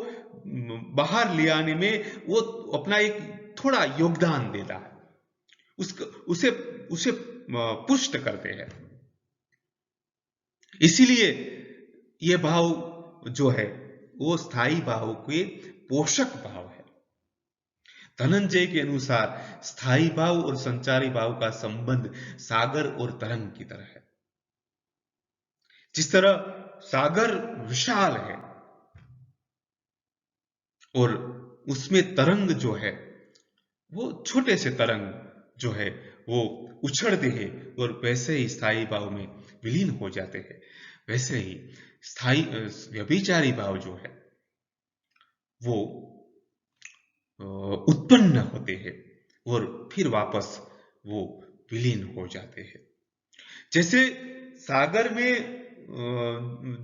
बाहर ले आने में वो अपना एक थोड़ा योगदान देता है, उसे पुष्ट करते हैं। इसीलिए ये भाव जो है वो स्थायी भाव के पोषक भाव है। धनंजय के अनुसार स्थायी भाव और संचारी भाव का संबंध सागर और तरंग की तरह है। जिस तरह सागर विशाल है और उसमें तरंग जो है वो छोटे से तरंग जो है वो उछड़ते हैं और वैसे ही स्थायी भाव में विलीन हो जाते हैं, वैसे ही स्थायी व्यभिचारी भाव जो है वो उत्पन्न होते हैं और फिर वापस वो विलीन हो जाते हैं। जैसे सागर में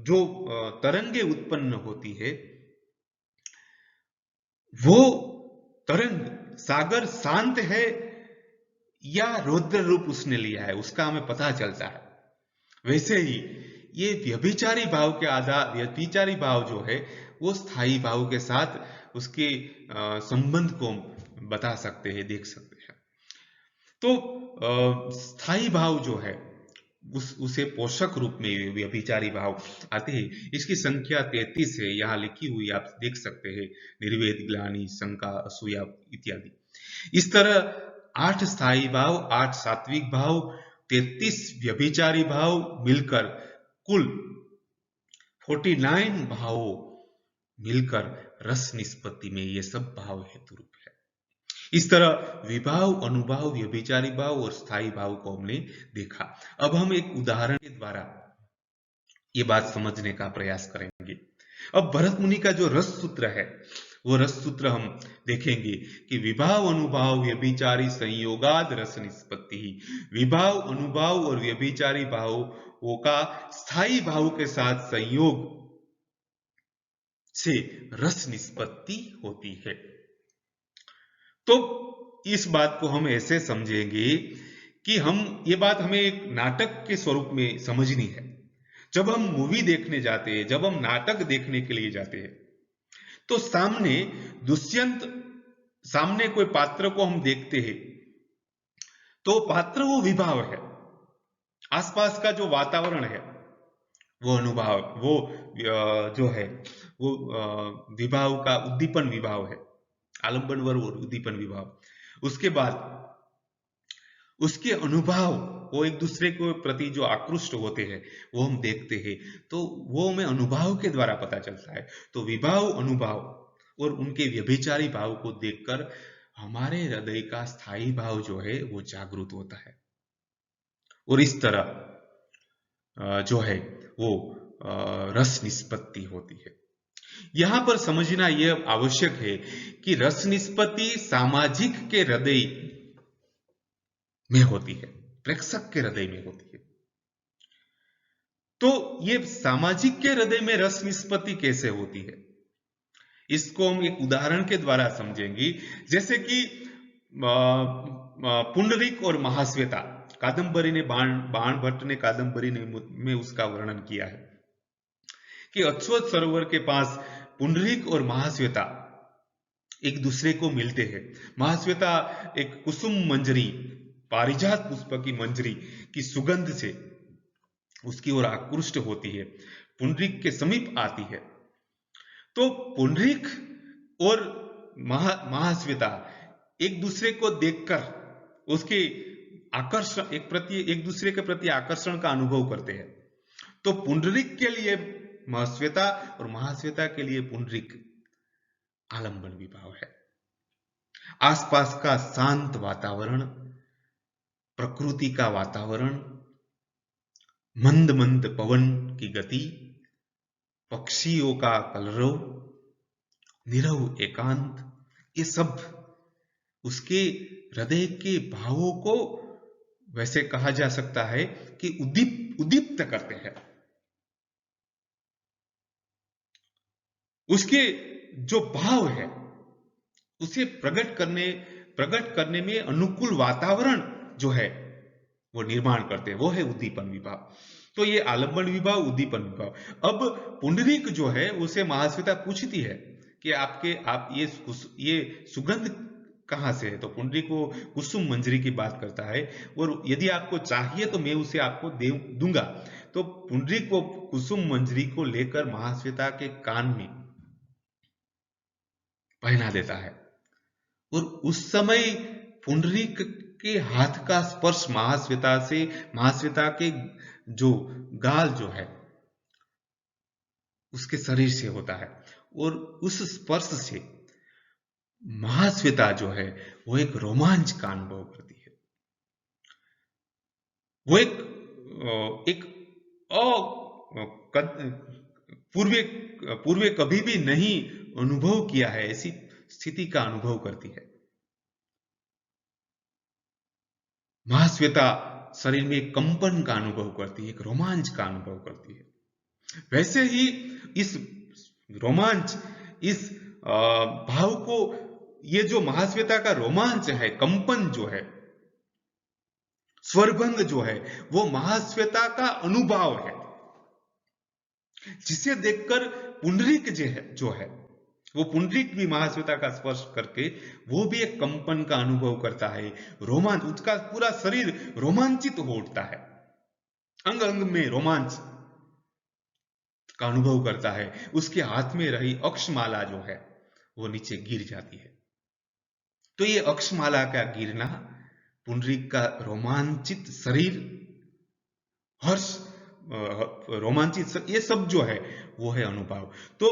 जो तरंगे उत्पन्न होती है, वो तरंग सागर शांत है या रौद्र रूप उसने लिया है उसका हमें पता चलता है। वैसे ही ये व्यभिचारी भाव के आधार, व्यभिचारी भाव जो है वो स्थायी भाव के साथ उसके संबंध को बता सकते हैं, देख सकते हैं। तो स्थायी भाव जो है उसे पोषक रूप में व्यभिचारी भाव आते हैं। इसकी संख्या 33 है, यहाँ लिखी हुई आप देख सकते हैं, निर्वेद, ग्लानि, शंका, असूया इत्यादि। इस तरह 8 स्थायी भाव, 8 सात्विक भाव, 33 व्यभिचारी भाव मिलकर कुल 49 भावों मिलकर रस निष्पत्ति में ये सब भाव हेतु रूप है। इस तरह विभाव, अनुभाव, व्यभिचारी भाव और स्थायी भाव को हमने देखा। अब हम एक उदाहरण के द्वारा ये बात समझने का प्रयास करेंगे। अब भरत मुनि का जो रस सूत्र है वो रस सूत्र हम देखेंगे कि विभाव, अनुभाव, व्यभिचारी संयोगाद रस निष्पत्ति ही। विभाव, अनुभाव और व्यभिचारी भावों का स्थायी भाव के साथ संयोग से रस निष्पत्ति होती है। तो इस बात को हम ऐसे समझेंगे कि ये बात हमें एक नाटक के स्वरूप में समझनी है। जब हम मूवी देखने जाते हैं, जब हम नाटक देखने के लिए जाते हैं, तो सामने कोई पात्र को हम देखते हैं, तो पात्र वो विभाव है, आसपास का जो वातावरण है वो अनुभाव, वो जो है वो विभाव का उद्दीपन विभाव है, आलंबन वर्ग और उद्दीपन विभाव। उसके बाद उसके अनुभाव, वो एक दूसरे के प्रति जो आकृष्ट होते हैं वो हम देखते हैं, तो वो हमें अनुभाव के द्वारा पता चलता है। तो विभाव, अनुभाव और उनके व्यभिचारी भाव को देखकर हमारे हृदय का स्थायी भाव जो है वो जागृत होता है और इस तरह जो है वो रस निष्पत्ति होती है। यहां पर समझना यह आवश्यक है कि रस निष्पत्ति सामाजिक के हृदय में होती है, प्रेक्षक के हृदय में होती है। तो ये सामाजिक के हृदय में रस निष्पत्ति कैसे होती है? इसको हम एक उदाहरण के द्वारा समझेंगे। जैसे कि पुंडरीक और महाश्वेता, कादंबरी ने बाण भट्ट ने कादंबरी में उसका वर्णन किया है कि अश्वत्थ सरोवर के पास पुंडरीक और महाश्वेता एक दूसरे को मिलते हैं। महाश्वेता एक कुसुम मंजरी, पारिजात पुष्प की मंजरी की सुगंध से उसकी ओर आकृष्ट होती है, पुंडरीक के समीप आती है। तो पुंडरीक और महाश्वेता एक दूसरे को देखकर उसके आकर्षण एक दूसरे के प्रति आकर्षण का अनुभव करते हैं। तो पुंडरीक के लिए महाश्वेता और महाश्वेता के लिए पुंडरीक आलंबन विभाव है। आसपास का शांत वातावरण, प्रकृति का वातावरण, मंद मंद पवन की गति, पक्षियों का कलरव, निरव एकांत, ये सब उसके हृदय के भावों को वैसे कहा जा सकता है कि उद्दीप्त करते हैं। उसके जो भाव है उसे प्रकट करने में अनुकूल वातावरण जो है वो निर्माण करते हैं, वो है उद्दीपन विभाव। तो ये आलंबन विभाव, उद्दीपन विभाव। अब पुंडरीक जो है उसे महाश्वेता पूछती है कि आप ये सुगंध कहां से है? तो पुंडरीक को कुसुम मंजरी की बात करता है और यदि आपको चाहिए तो मैं उसे आपको दूंगा। तो पुंडरीक को कुसुम मंजरी को लेकर महाश्वेता के कान में पहना देता है और उस समय पुंडरीक के हाथ का स्पर्श महाश्वेता के जो गाल जो है उसके शरीर से होता है और उस स्पर्श से महाश्वेता जो है वो एक रोमांच का अनुभव करती है। वो एक पूर्वे कभी भी नहीं अनुभव किया है ऐसी स्थिति का अनुभव करती है। महाश्वेता शरीर में एक कंपन का अनुभव करती है, एक रोमांच का अनुभव करती है। वैसे ही इस रोमांच, इस भाव को, ये जो महाश्वेता का रोमांच है, कंपन जो है, स्वरभंग जो है, वो महाश्वेता का अनुभव है, जिसे देखकर पुंडरीक जो है वो पुंडरीक भी महाश्वेता का स्पर्श करके वो भी एक कंपन का अनुभव करता है, रोमांच, उसका पूरा शरीर रोमांचित हो उठता है, अंग अंग में रोमांच का अनुभव करता है। उसके हाथ में रही अक्षमाला जो है वो नीचे गिर जाती है। तो ये अक्षमाला का गिरना, पुंडरीक का रोमांचित शरीर, हर्ष, रोमांचित, ये सब जो है वो है अनुभव। तो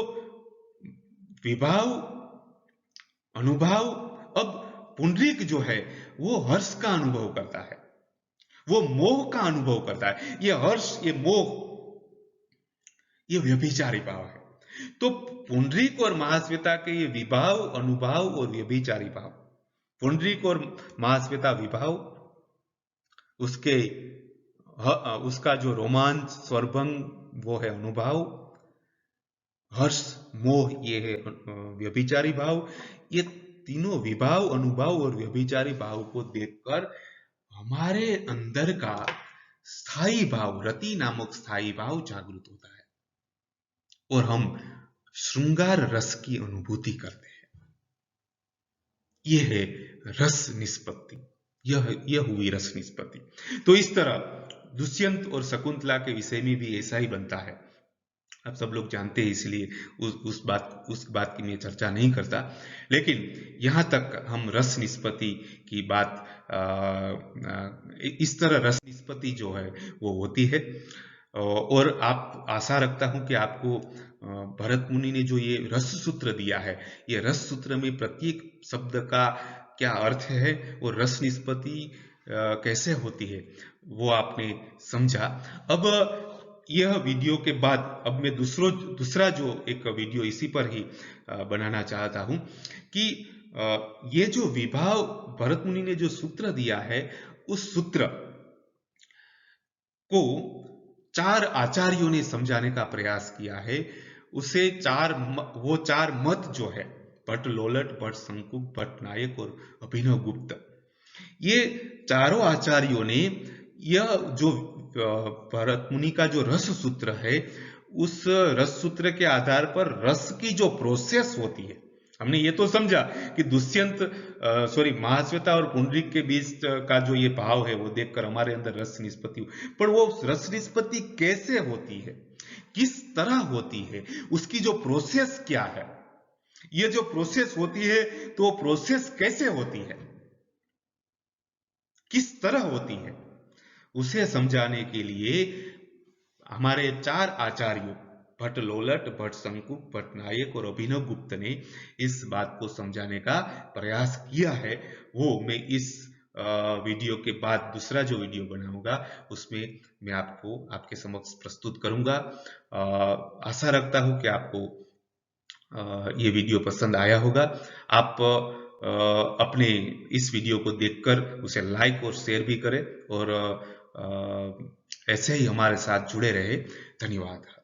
विभाव, अनुभव। अब पुंडरीक जो है वो हर्ष का अनुभव करता है, वो मोह का अनुभव करता है। ये हर्ष, ये मोह, ये व्यभिचारी भाव है। तो पुंडरीक और महाश्वेता के ये विभाव, अनुभव और व्यभिचारी भाव, पुंडरीक और महाश्वेता विभाव, उसका जो रोमांच, स्वरभंग वो है अनुभव, हर्ष, मोह ये है व्यभिचारी भाव। ये तीनों विभाव, अनुभव और व्यभिचारी भाव को देखकर हमारे अंदर का स्थायी भाव, रति नामक स्थायी भाव जागृत होता है और हम श्रृंगार रस की अनुभूति करते हैं। यह है रस निष्पत्ति, यह हुई रस निष्पत्ति। तो इस तरह दुष्यंत और शकुंतला के विषय में भी ऐसा ही बनता है। आप सब लोग जानते हैं, इसलिए उस बात की मैं चर्चा नहीं करता। लेकिन यहां तक हम रस निष्पत्ति की बात, इस तरह रस निष्पत्ति जो है वो होती है। और आप, आशा रखता हूं कि आपको भरत मुनि ने जो ये रस सूत्र दिया है, ये रस सूत्र में प्रत्येक शब्द का क्या अर्थ है और रस निष्पत्ति कैसे होती है वो आपने समझा। अब यह वीडियो के बाद अब मैं दूसरा जो एक वीडियो इसी पर ही बनाना चाहता हूं कि ये जो विभाव भरत मुनि ने जो सूत्र दिया है, उस सूत्र को 4 आचार्यों ने समझाने का प्रयास किया है उसे वो चार मत जो है, भट्ट लोलट, भट्ट शंकुक, भट्ट नायक और अभिनव गुप्त, ये चारों आचार्यों ने यह जो भरत मुनि का जो रस सूत्र है, उस रस सूत्र के आधार पर रस की जो प्रोसेस होती है, हमने ये तो समझा कि महाश्वेता और पुंडरीक के बीच का जो ये भाव है वो देखकर हमारे अंदर रस निष्पत्ति, पर वो रस निष्पत्ति कैसे होती है, किस तरह होती है, उसकी जो प्रोसेस क्या है, ये जो प्रोसेस होती है तो वो प्रोसेस कैसे होती है, किस तरह होती है, उसे समझाने के लिए हमारे चार आचार्यों भट्ट लोलट, भट्ट शंकुक, भट्ट नायक और अभिनव गुप्त ने इस बात को समझाने का प्रयास किया है। वो मैं इस वीडियो के बाद दूसरा जो वीडियो बनाऊंगा उसमें मैं आपको आपके समक्ष प्रस्तुत करूंगा। आशा रखता हूं कि आपको ये वीडियो पसंद आया होगा। आप अपने इस वीडियो को देखकर उसे लाइक और शेयर भी करें और ऐसे ही हमारे साथ जुड़े रहे। धन्यवाद।